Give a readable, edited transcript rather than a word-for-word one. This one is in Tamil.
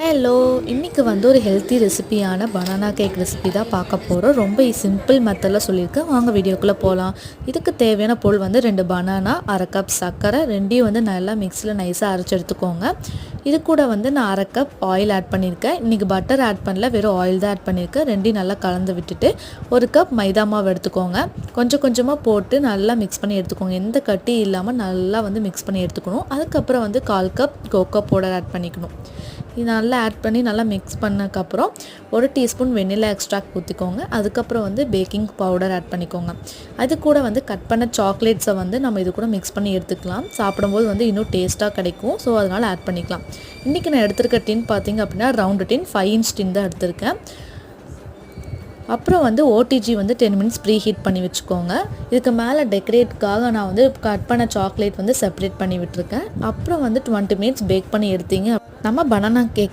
ஹலோ, இன்றைக்கி வந்து ஒரு ஹெல்த்தி ரெசிபியான பனானா கேக் ரெசிபி தான் பார்க்க போகிறோம். ரொம்ப சிம்பிள் மெத்தடில் சொல்லியிருக்கேன். வாங்க வீடியோக்குள்ளே போகலாம். இதுக்கு தேவையான பொருள் வந்து 2 பனானா, 1/2 கப் சர்க்கரை, ரெண்டையும் வந்து நல்லா மிக்ஸியில் நைஸாக அரைச்சி எடுத்துக்கோங்க. இது கூட வந்து நான் 1/2 கப் ஆயில் ஆட் பண்ணியிருக்கேன். இன்றைக்கி பட்டர் ஆட் பண்ணல, வெறும் ஆயில் தான் ஆட் பண்ணியிருக்கேன். ரெண்டையும் நல்லா கலந்து விட்டுட்டு 1 கப் மைதா மாவு எடுத்துக்கோங்க. கொஞ்சம் கொஞ்சமாக போட்டு நல்லா மிக்ஸ் பண்ணி எடுத்துக்கோங்க. எந்த கட்டி இல்லாமல் நல்லா வந்து மிக்ஸ் பண்ணி எடுத்துக்கணும். அதுக்கப்புறம் வந்து 1/4 கப் கோகோ பவுடர் ஆட் பண்ணிக்கணும். இது நல்லா ஆட் பண்ணி நல்லா மிக்ஸ் பண்ணதுக்கப்புறம் 1 டீஸ்பூன் வெண்ணிலா எக்ஸ்ட்ராக்ட் ஊற்றிக்கோங்க. அதுக்கப்புறம் வந்து பேக்கிங் பவுடர் ஆட் பண்ணிக்கோங்க. அது கூட வந்து கட் பண்ண சாக்லேட்ஸை வந்து நம்ம இது கூட மிக்ஸ் பண்ணி எடுத்துக்கலாம். சாப்பிடும்போது வந்து இன்னும் டேஸ்ட்டாக கிடைக்கும். ஸோ அதனால் ஆட் பண்ணிக்கலாம். இன்றைக்கி நான் எடுத்துருக்க டின் பார்த்திங்க அப்படின்னா ரவுண்டு டின் 5 இன்ச் டின் தான் எடுத்திருக்கேன். அப்புறம் வந்து ஓடிஜி வந்து 10 மினிட்ஸ் ப்ரீ ஹீட் பண்ணி வச்சுக்கோங்க. இதுக்கு மேலே டெக்கரேட்காக நான் வந்து கட் பண்ண சாக்லேட் வந்து செப்பரேட் பண்ணி விட்டுருக்கேன். அப்புறம் வந்து 20 மினிட்ஸ் பேக் பண்ணி எடுத்தீங்க நம்ம பனானா கேக்